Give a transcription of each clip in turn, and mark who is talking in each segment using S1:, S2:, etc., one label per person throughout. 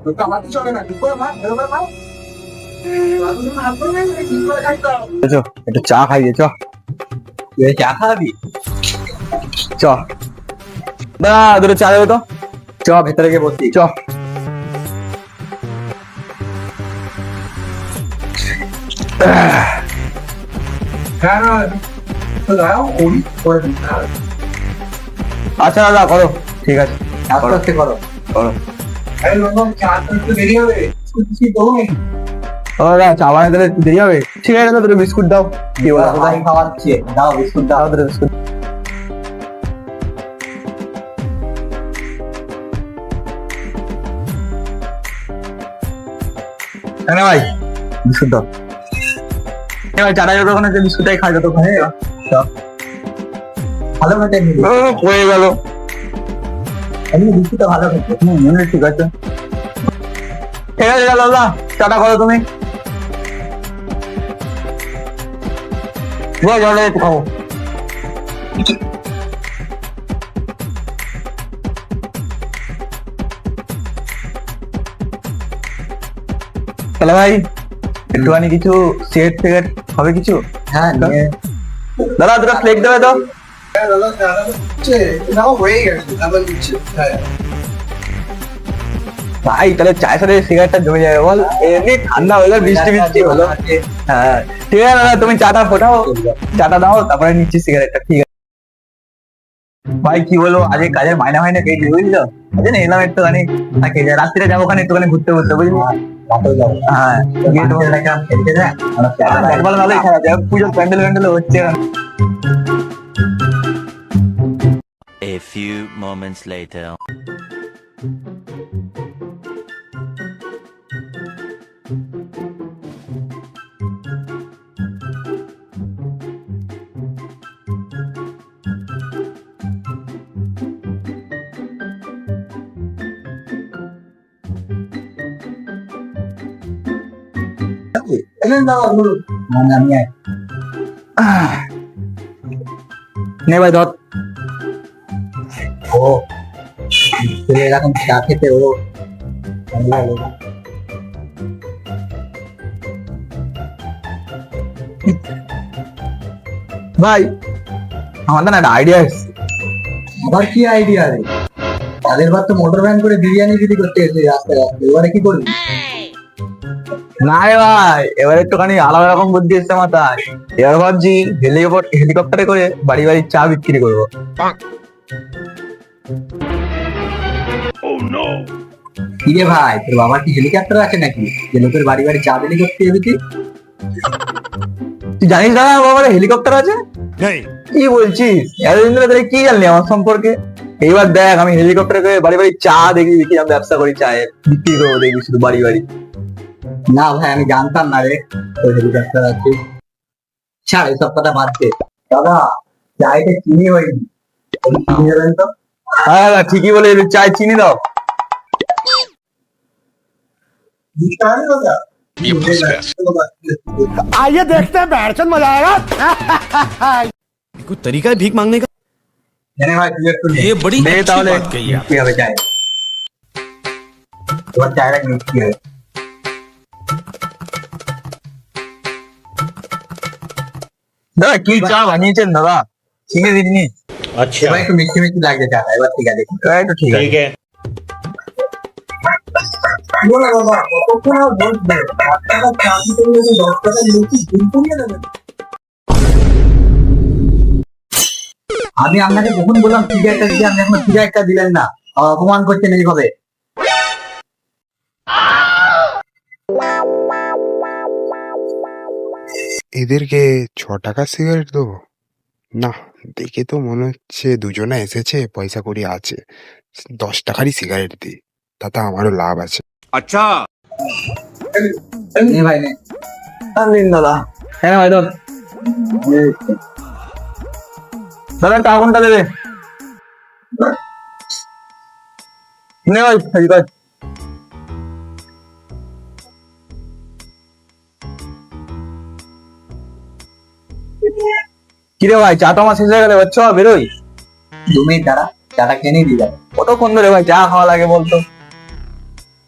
S1: তোর কামাতে চলে না, ঠিক করে মা, এরকম মা।
S2: চ একটু চা খাইয়ে চ।
S3: চা খাবি?
S2: চ না, দুটো চা দেবে তো।
S3: চ ভেতরে গিয়ে বসি।
S2: চ।
S1: হ্যাঁ, তো দাঁড়াও, করি, করে দিই।
S2: আচ্ছা দাদা করো, ঠিক আছে
S3: আস্তে আস্তে করো।
S2: করো।
S1: আরে বাবা, চা তো একটু দেরি হবে, কিছু দেবো নাকি?
S2: ও দাদা চা বানাতে দেরি হবে, ঠিক আছে দুটো বিস্কুট দাও। কি বলো
S3: ভাই খাওয়াচ্ছে, দাও বিস্কুট দাও।
S2: দাও দুটো বিস্কুট। কেন ভাই বিস্কুট দাও। ভাই চাটা যত ওখানে বিস্কুটটাই খাই যত ওখানে
S3: ভালো খেতে নিবি,
S2: হয়ে গেল।
S3: এমনি বিস্কুটটা ভালো খেতে।
S2: ঠিক আছে ঠিক আছে দাদা, চাটা করো তুমি। জল একটু খাবো। তাহলে ভাই একটুখানি কিছু সিগারেট ফিগারেট হবে কিছু?
S3: হ্যাঁ নিয়ে
S2: দাদা দুটো ফ্লেক দেবে তো।
S1: হ্যাঁ দাদা, দাদা হচ্ছে, নাও হয়ে গেছে, আবার দিচ্ছে। হ্যাঁ
S2: ভাই তাহলে চায়ের সাথে সিগারেটটা জমে যাবে বল, এমনি ঠান্ডা হয়ে গেল, বৃষ্টি বৃষ্টি হলো। হ্যাঁ ঠিক আছে দাদা, তুমি চাটা ফোটাও, চাটা দাও, তারপরে নিচ্ছি সিগারেটটা। ঠিক আছে ভাই, কি বলবো, আজকে কাজের মাইনা ফাইনা পেয়েছি বুঝলো, আজ না এলাম একটুখানি থাকে, রাত্রিরে যাবো ওখানে একটুখানি ঘুরতে ঘুরতে বুঝলি।
S3: রাতেও যাবো।
S2: হ্যাঁ গিয়ে তোমার
S3: একটা খেলতে যায়, আমরা
S2: ব্যাটবল ভালোই খেলা যায়, পুজোর প্যান্ডেল প্যান্ডেল হচ্ছে।
S4: A few moments later.
S1: এখানে দাও, বলুন।
S3: মানে আমি
S2: নে ভাই ধর।
S3: ও ছেলে এরকম চা খেতে ও ভালো লাগে।
S2: ভাই আমার না একটা আইডিয়া এসছে।
S3: আবার কি আইডিয়া রে? তাদের বার তো মোটর ভ্যান করে বিরিয়ানি বিক্রি করতে এসে রাস্তায় রাস্তায়, এবারে কি করবি?
S2: না রে ভাই, এবার একটুখানি আলাদা রকম বুদ্ধি এসছে মাথায়। এবার ভাবছি হেলিকপ্টারে করে বাড়ি বাড়ি চা বিক্রি করবো।
S3: কি রে ভাই, তোর বাবার কি হেলিকপ্টার আছে নাকি যে লোকের বাড়ি বাড়ি চা বিলি করতে যাবি তুই?
S2: তুই জানিস না বাবার হেলিকপ্টার আছে? কি বলছিস, এতদিন ধরে তোরা কি জানলি আমার সম্পর্কে? এইবার দেখ আমি হেলিকপ্টারে করে বাড়ি বাড়ি চা দেখি বিক্রি, আমি ব্যবসা করি চায়ের, বিক্রি করবো দেখবি শুধু বাড়ি বাড়ি।
S3: না ভাই আমি জানতাম না রে তোর হেলিকপ্টার আছে। ছাড় এসব কথা বাদ দে। দাদা চাইতে চিনি হয়নি, চিনি দেবেন তো?
S2: হ্যাঁ দাদা ঠিকই বলে, চায় চিনি দাও।
S1: দিতে হবে দাদা?
S5: आइए देखते हैं बैठचंद मजा आएगा।
S6: कोई तरीका है भीख मांगने का?
S3: এনে ভাই তুই একটু নে।
S6: ये बड़ी
S2: নে
S6: अच्छी
S2: তাহলে।
S6: बात कही आप।
S3: কি হবে চাই? তোমার চায়টা মিষ্টি হবে।
S2: দাদা কি চা বানিয়েছেন দাদা, চিনি দিননি?
S3: এবার একটু মিষ্টি মিষ্টি লাগছে চাটা, এবার ঠিক আছে।
S2: একটু ঠিক আছে।
S1: বলো না বাবা, কতক্ষণ আর বসবে? 8 টাকা চা দিতে গেলে 10 টাকা লুচি দিন কমিয়ে দেবেন।
S3: আমি আপনাকে কখন বললাম ফিরে একটা দিতে, আপনি এখন ফিরে একটা দিলেন না, অপমান করছেন এইভাবে।
S7: এদেরকে 6 টাকা সিগারেট দেবো? না, দেখে তো মনে হচ্ছে দুজনে এসেছে, পয়সা কড়ি আছে, 10 টাকারই সিগারেট দিই, তাতে আমারও লাভ আছে।
S3: নে ভাই নে।
S2: দিন দাদা। হ্যাঁ ভাই ধর দাদা, একটা আগুনটা দেবে। নে ভাই ঠিক আছে। কিরে ভাই, চা তো আমার শেষ হয়ে গেলে, চ বেরোই।
S3: 2 মিনিট দাঁড়া, চাটা খেয়ে নিয়ে দিয়ে যাবে।
S2: কতক্ষণ ধরে ভাই চা খাওয়া লাগে বলতো?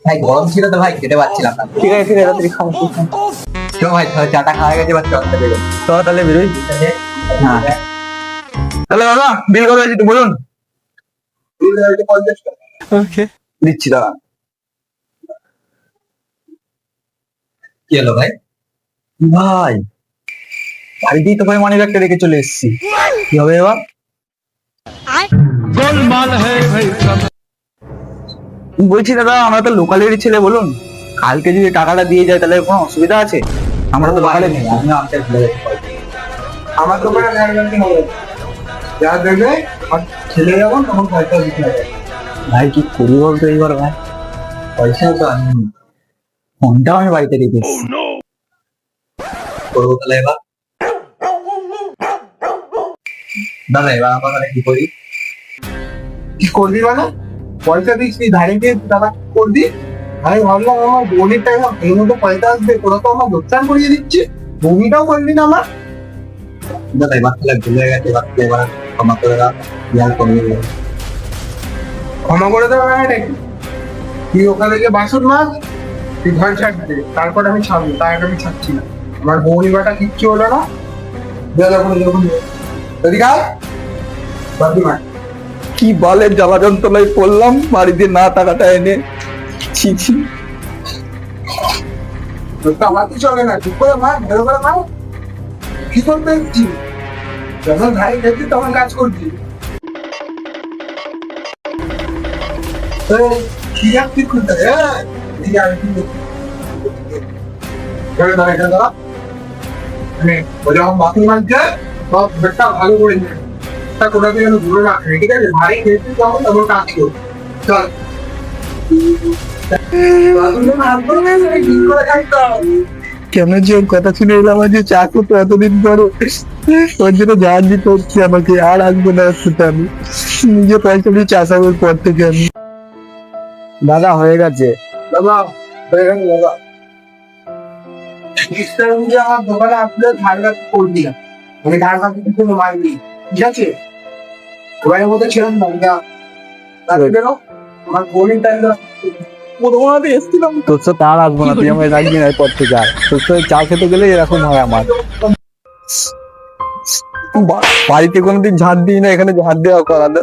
S3: ভাই গরম ছিল তো ভাই খেতে পারছিলাম না।
S2: ঠিক আছে তাড়াতাড়ি খাও তুই খাও।
S3: চলো ভাই তাহলে চাটা খাওয়া গেছে, এবার চল খেতে যাবো।
S2: তো তাহলে বেরোই।
S3: হ্যাঁ
S2: তাহলে দাদা বিল কত আছে একটু বলুন।
S3: 50 টাকা।
S2: ওকে দিচ্ছি দাদা।
S3: কি হলো ভাই?
S2: ভাই বাড়িতেই তো ভাই মানি ব্যাগটা রেখে চলে এসেছি, কি হবে এবার? বলছি দাদা আমরা তো লোকালেরই ছেলে, বলুন কালকে যদি টাকাটা দিয়ে যায় তাহলে কোনো অসুবিধা আছে? আমরা তো লোকালে নেই।
S3: আমি আনতে ভুলে গেছি পয়সা।
S1: আমার দোকানে নেট ব্যাংকিং হবে, যা দেবে আর ছেলে যখন তখন পয়সা দিতে হবে।
S2: ভাই কি করি বলতো এইবার ভাই?
S3: পয়সা তো আমি
S2: ফোনটাও আমি বাড়িতে রেখেছি।
S3: করবো তাহলে এবার। দাদা এবার আমরা কি করি?
S1: কি করবি মানে? পয়সা দিস নি ধারে দিয়ে দাদা কি করবি? আমি ভাবলাম আমার বোনের টাকা এর মধ্যে পয়সা আসবে, তোরা তো আমার লোকসান করিয়ে দিচ্ছি, বমিটাও করবি না আমার।
S3: দাদা এবার তাহলে ভুলে গেছে, এবার ক্ষমা করে দাও, ইয়ার কমিয়ে দেবো।
S1: ক্ষমা করে দেবে মানে নাকি? তুই ওখানে গিয়ে বাসন মাছ, তুই ঘর ছাড় দে, তারপর আমি ছাড়বো, তার আগে আমি ছাড়ছি না। আমার বৌনিবাটা কিচ্ছু হলো না। দাদা কোনো যখন এদিকে আয়, বাকি মার।
S2: কি বলে জ্বালা যন্ত্রণায় পড়লাম, বাড়িতে না টাকাটা এনে। ছি ছি।
S1: তোর তো আমার তো চলে না, ঠিক করে মার, ভালো করে মার। কি করতে এসছি? যখন ভাই খেয়েছি তখন কাজ করছি। এই, কি আর ঠিক করতে হবে? এদিকে আয়, এদিকে আয়। এখানে দাঁড়া, এখানে দাঁড়া। ও যখন বাসন মাজছে, সব বেডটা ভালো করে নিয়ে তা কোথা থেকে যেন দূরে রাখবে, ঠিক আছে? ভাই খেয়েছি তখন তখন কাজ করো। চল। বাসনটা হাত ধরে নিয়ে ঠিক করে খাইতে হবে।
S2: কেন যে ওর কথা শুনে এলাম যে চা করতো এতদিন পরে, ওর জন্য জাহাজ দিতে হচ্ছে আমাকে, আর আসবো না আসতে আমি নিজে পয়সা দিয়ে চা খাবার পর থেকে আমি। দাদা হয়ে গেছে।
S1: বাবা, হয়ে গেল বাবা। মিস্টার বুঝে আমার দোকানে আসলে ধার কাজ করবি না, আমি ধার কাজ দিতে কোনো মাইনি, ঠিক আছে? এবারের মতো ছিলাম না, বেরো আমার বোনের টাইম
S2: প্রথমে এসেছিলাম তোর সাথে, আর আসবো না, তুই আমায় রাখবি না এরপর থেকে। আর তোর সাথে চা খেতে গেলে এরকম হয় আমার। বাড়িতে কোনোদিন ঝাড় দিই না, এখানে ঝাড় দেওয়া করালো।